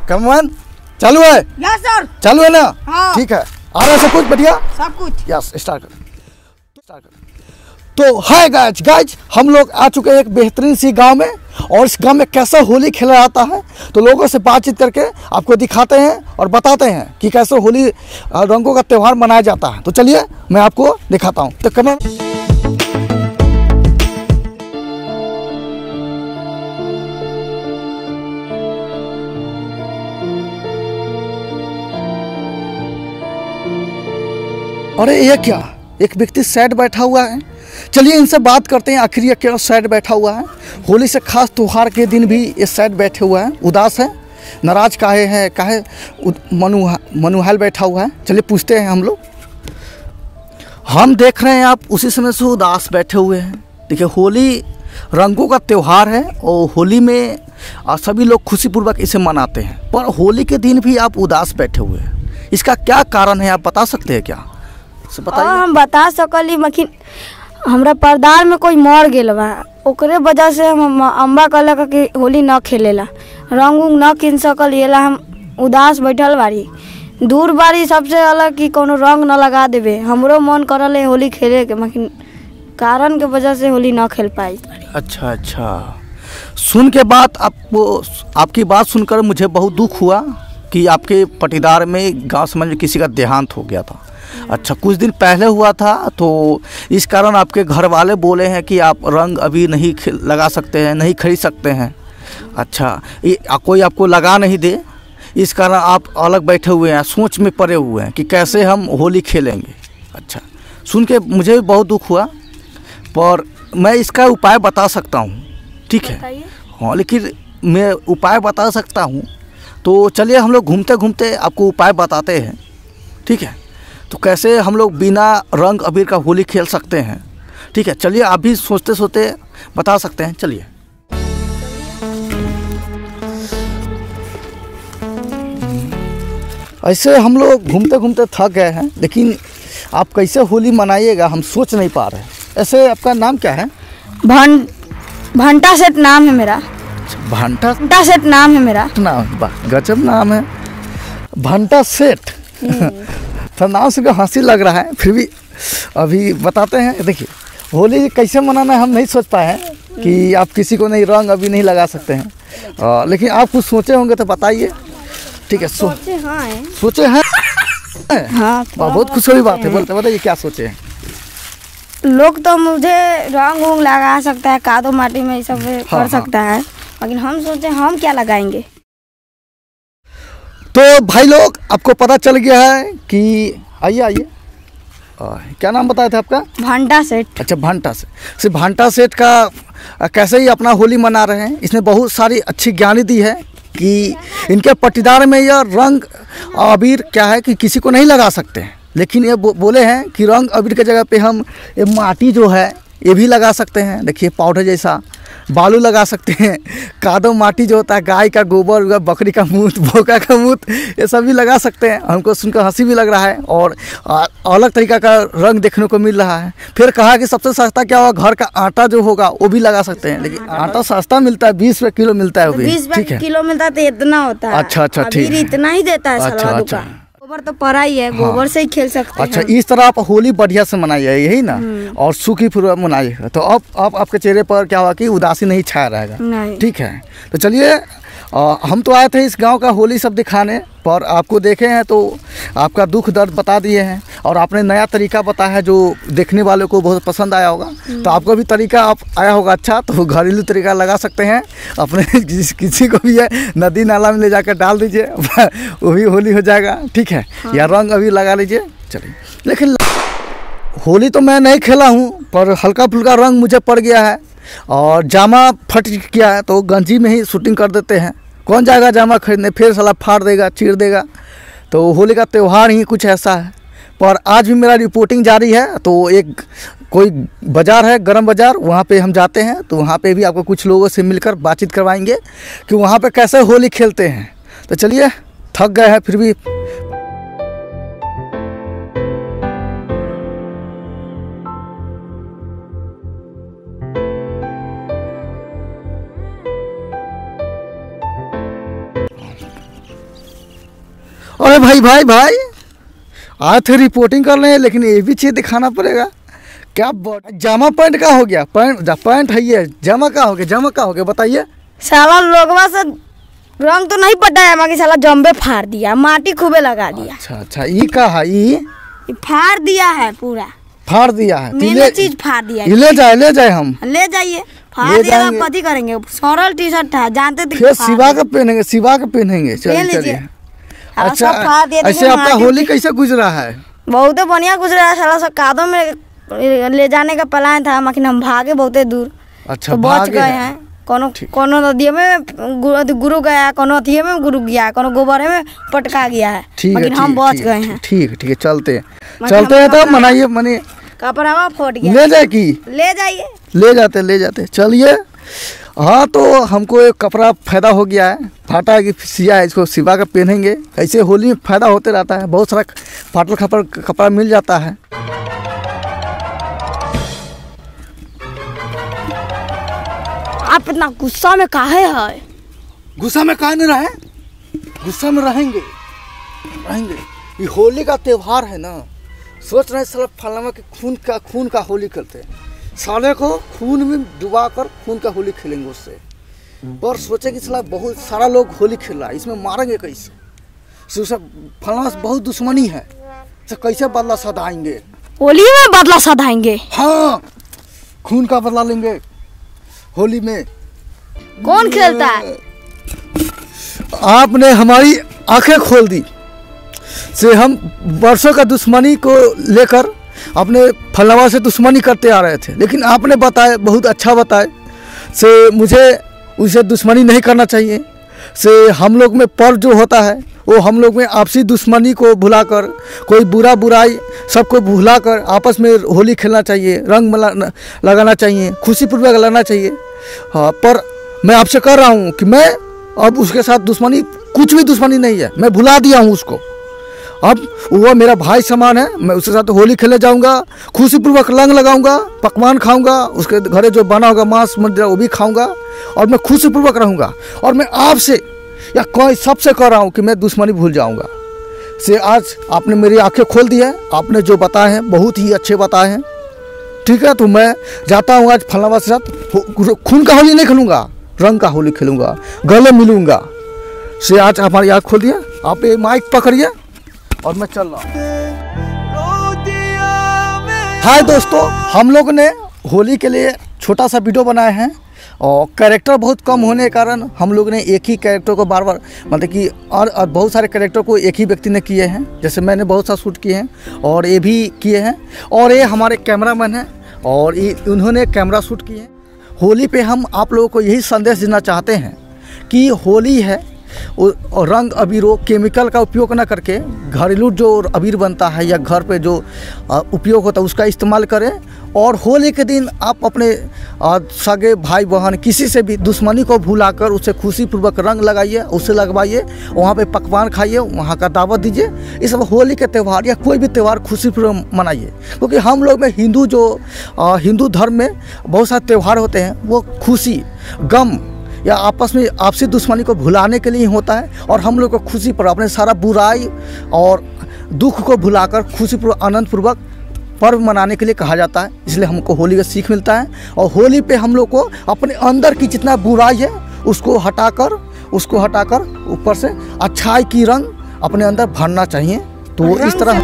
कमन चालू है? Yes sir. चालू है ना? हाँ। ठीक है, आ रहा है सब कुछ बढ़िया? सब कुछ। यस, स्टार्ट कर। तो हाय गाइज, हम लोग आ चुके हैं एक बेहतरीन सी गांव में, और इस गांव में कैसा होली खेला जाता है तो लोगों से बातचीत करके आपको दिखाते हैं और बताते हैं कि कैसे होली रंगों का त्यौहार मनाया जाता है। तो चलिए मैं आपको दिखाता हूँ। तो कम अरे ये क्या, एक व्यक्ति सैड बैठा हुआ है। चलिए इनसे बात करते हैं, आखिर ये क्यों सैड बैठा हुआ है। होली से खास त्यौहार के दिन भी ये सैड बैठे हुआ है, उदास है, नाराज काहे है, काहे मनुहाल बैठा हुआ है। चलिए पूछते हैं हम लोग। हम देख रहे हैं आप उसी समय से उदास बैठे हुए हैं। देखिए होली रंगों का त्यौहार है और होली में सभी लोग खुशीपूर्वक इसे मनाते हैं, पर होली के दिन भी आप उदास बैठे हुए हैं। इसका क्या कारण है, आप बता सकते हैं क्या? बताइए। हम बता सकली, मखिन हमरा परदार में कोई मर गेल बा, ओकरे वजह से हम अम्बा कहलक कि होली न खेलेला, रंग उंग न किन सकल, येला हम उदास बैठल बारी। दूर बारी सबसे अलग कि कोनो रंग न लगा देवे, हमरो मन करल है होली खेले के, मखिन कारण के वजह से होली न खेल पाई। अच्छा, सुन के बात आपकी बात सुनकर मुझे बहुत दुख हुआ कि आपके पटीदार में गांव समाज में किसी का देहांत हो गया था। अच्छा, कुछ दिन पहले हुआ था, तो इस कारण आपके घर वाले बोले हैं कि आप रंग अभी नहीं लगा सकते हैं, नहीं खरीद सकते हैं। अच्छा, कोई आपको लगा नहीं दे, इस कारण आप अलग बैठे हुए हैं, सोच में पड़े हुए हैं कि कैसे हम होली खेलेंगे। अच्छा, सुन के मुझे भी बहुत दुख हुआ, पर मैं इसका उपाय बता सकता हूँ। ठीक है? हाँ, लेकिन मैं उपाय बता सकता हूँ, तो चलिए हम लोग घूमते घूमते आपको उपाय बताते हैं। ठीक है? तो कैसे हम लोग बिना रंग अबीर का होली खेल सकते हैं। ठीक है, चलिए आप भी सोचते सोचते बता सकते हैं। चलिए ऐसे हम लोग घूमते घूमते थक गए हैं, लेकिन आप कैसे होली मनाइएगा हम सोच नहीं पा रहे। ऐसे आपका नाम क्या है? भंटा सेठ नाम है मेरा। भंटा सेठ नाम है मेरा। नाम, वाह गजब नाम है, भंटा सेठ। तो नाम से हंसी लग रहा है, फिर भी अभी बताते हैं। देखिए होली कैसे मनाना है हम नहीं सोच पाए हैं कि आप किसी को नहीं रंग अभी नहीं लगा सकते हैं, लेकिन आप कुछ सोचे होंगे तो बताइए। ठीक है, सोचे हैं। हाँ, बहुत खुशी हुई बात है, बोलते बताइए क्या सोचे हैं। लोग तो मुझे रंग उंग लगा सकता है, कादो माटी में सब कर सकता है, लेकिन हम सोचे हम क्या लगाएंगे। तो भाई लोग आपको पता चल गया है कि आइए क्या नाम बताए थे आपका? भंटा सेठ। अच्छा, भंटा सेठ। सिर्फ भंटा सेठ का कैसे ही अपना होली मना रहे हैं। इसने बहुत सारी अच्छी ज्ञानी दी है कि इनके पटीदार में यह रंग अबीर क्या है कि किसी को नहीं लगा सकते हैं, लेकिन ये बोले हैं कि रंग अबीर के जगह पे हम ये माटी जो है ये भी लगा सकते हैं। देखिए पाउडर जैसा बालू लगा सकते हैं, कादो माटी जो होता है, गाय का गोबर, बकरी का मूत, भोका का मूत, ये सब भी लगा सकते हैं। हमको सुनकर हंसी भी लग रहा है और अलग तरीका का रंग देखने को मिल रहा है। फिर कहा कि सबसे सस्ता क्या होगा, घर का आटा जो होगा वो भी लगा सकते हैं, लेकिन आटा सस्ता मिलता है, 20 रुपये किलो मिलता है, 20 रुपये किलो मिलता है, तो इतना होता है। अच्छा, ठीक है, इतना ही देता है। अच्छा, गोबर तो पड़ा ही है, गोबर से ही खेल सकते हैं। अच्छा, इस तरह आप होली बढ़िया से मनाइए, यही ना, और सुखी पूर्वक मनाइएगा, तो अब आपके चेहरे पर क्या हुआ कि उदासी नहीं छाया रहेगा। ठीक है, तो चलिए हम तो आए थे इस गांव का होली सब दिखाने, पर आपको देखे हैं तो आपका दुख दर्द बता दिए हैं, और आपने नया तरीका बताया है जो देखने वाले को बहुत पसंद आया होगा। तो आपको भी तरीका आप आया होगा अच्छा, तो घरेलू तरीका लगा सकते हैं अपने किसी को भी है नदी नाला में ले जाकर डाल दीजिए, वो भी होली हो जाएगा। ठीक है, या रंग अभी लगा लीजिए। चलिए, लेकिन होली तो मैं नहीं खेला हूँ, पर हल्का फुल्का रंग मुझे पड़ गया है, और जामा फट गया है तो गंजी में ही शूटिंग कर देते हैं। कौन जाएगा जामा खरीदने, फिर साला फाड़ देगा, चीर देगा। तो होली का त्यौहार ही कुछ ऐसा है। पर आज भी मेरा रिपोर्टिंग जारी है, तो एक कोई बाज़ार है, गरम बाज़ार, वहाँ पे हम जाते हैं, तो वहाँ पे भी आपको कुछ लोगों से मिलकर बातचीत करवाएंगे कि वहाँ पे कैसे होली खेलते हैं। तो चलिए, थक गए हैं फिर भी। अरे भाई भाई भाई आए थे रिपोर्टिंग कर रहे हैं, लेकिन ये भी चीज़ दिखाना पड़ेगा। क्या जामा पैंट का हो गया? पैंट है ये, जामा का हो गया? जामा का हो गया बताइए। साला लोगवा से रंग तो नहीं पटाया, बाकी साला जम्बे फाड़ दिया, माटी खूबे लगा दिया। अच्छा ई का है? ई फाड़ दिया है, पूरा फाड़ दिया है। मैंने चीज फाड़ दिया है। ले जाए हम ले जाइए। फाड़ दिया आप कथी करेंगे? सरल टी शर्ट था, जानते थे। फिर सिवा का पहनेंगे, सिवा का पहनेंगे। चलिए। अच्छा ऐसे आपका होली कैसे गुजरा है? बहुत बढ़िया गुजरा है। साला सब कादों में ले जाने का प्लान था, लेकिन हम भागे बहुत दूर। अच्छा तो बच गए हैं। कोनो नदिया में गुरु गया, कोनो अथिये में गुरु गया, कोनो गोबर में पटका गया है, लेकिन हम बच गए हैं। ठीक है चलते हैं तो मनाइए। मने कपड़ा फट गया, ले जाए की ले जाइए। ले जाते चलिए। हाँ तो हमको एक कपड़ा फायदा हो गया है, फाटा है कि सिया है, इसको सिवा कर पहनेंगे। ऐसे होली में फायदा होते रहता है, बहुत सारा फाटल कपड़ा मिल जाता है। आप इतना गुस्सा में काहे है? गुस्सा में काहे नहीं रहे? गुस्सा में रहेंगे। ये होली का त्योहार है ना, सोच रहे साला फलाना के खून का होली खेलते हैं। साले को खून में डुबा कर खून का होली खेलेंगे उससे। और सोचे कि साला बहुत सारा लोग होली खेल रहा है, इसमें मारेंगे कैसे? फलाना से बहुत दुश्मनी है, तो कैसे बदला सधाएंगे? होली में बदला सधाएंगे? हाँ, खून का बदला लेंगे होली में। कौन खेलता है? आपने हमारी आंखें खोल दी से हम वर्षों का दुश्मनी को लेकर अपने फलवा से दुश्मनी करते आ रहे थे, लेकिन आपने बताया, बहुत अच्छा बताए से मुझे उसे दुश्मनी नहीं करना चाहिए। से हम लोग में पर्व जो होता है वो हम लोग में आपसी दुश्मनी को भुलाकर, कोई बुराई सबको भुलाकर आपस में होली खेलना चाहिए, रंग लगाना चाहिए, खुशीपूर्वक लगाना चाहिए। हाँ, पर मैं आपसे कह रहा हूँ कि मैं अब उसके साथ दुश्मनी, कुछ भी दुश्मनी नहीं है, मैं भुला दिया हूँ उसको। अब वो मेरा भाई समान है, मैं उसके साथ होली खेलने जाऊंगा, खुशीपूर्वक रंग लगाऊंगा, पकवान खाऊंगा, उसके घरे जो बना होगा मांस मदिरा वो भी खाऊंगा, और मैं खुशीपूर्वक रहूंगा। और मैं आपसे या कोई सबसे कह रहा हूँ कि मैं दुश्मनी भूल जाऊंगा। से आज आपने मेरी आंखें खोल दी है, आपने जो बताए हैं बहुत ही अच्छे बताए हैं। ठीक है, तो मैं जाता हूँ आज फलनावा के साथ खून का होली नहीं खेलूँगा, रंग का होली खेलूँगा, गले मिलूँगा। से आज हमारी आँख खोल दिया, आप ये माइक पकड़िए और मैं चल रहा हूँ। हाय दोस्तों, हम लोग ने होली के लिए छोटा सा वीडियो बनाए हैं, और कैरेक्टर बहुत कम होने के कारण हम लोग ने एक ही कैरेक्टर को बार बार, मतलब कि और बहुत सारे कैरेक्टर को एक ही व्यक्ति ने किए हैं। जैसे मैंने बहुत सा शूट किए हैं और ये भी किए हैं, और ये हमारे कैमरामैन हैं और ये उन्होंने कैमरा शूट किए हैं। होली पे हम आप लोगों को यही संदेश देना चाहते हैं कि होली है और रंग अबीरों केमिकल का उपयोग न करके घरेलू जो अबीर बनता है या घर पे जो उपयोग होता है उसका इस्तेमाल करें। और होली के दिन आप अपने सगे भाई बहन किसी से भी दुश्मनी को भुलाकर उसे खुशीपूर्वक रंग लगाइए, उसे लगवाइए, वहाँ पे पकवान खाइए, वहाँ का दावत दीजिए। इस सब होली के त्यौहार या कोई भी त्यौहार खुशीपूर्वक मनाइए, क्योंकि हम लोग में हिंदू धर्म में बहुत सारे त्यौहार होते हैं, वो खुशी गम या आपस में आपसी दुश्मनी को भुलाने के लिए होता है। और हम लोग को खुशी पर अपने सारा बुराई और दुख को भुलाकर खुशीपूर्वक आनंदपूर्वक पर्व मनाने के लिए कहा जाता है। इसलिए हमको होली का सीख मिलता है, और होली पे हम लोग को अपने अंदर की जितना बुराई है उसको हटाकर ऊपर से अच्छाई की रंग अपने अंदर भरना चाहिए। तो इस तरह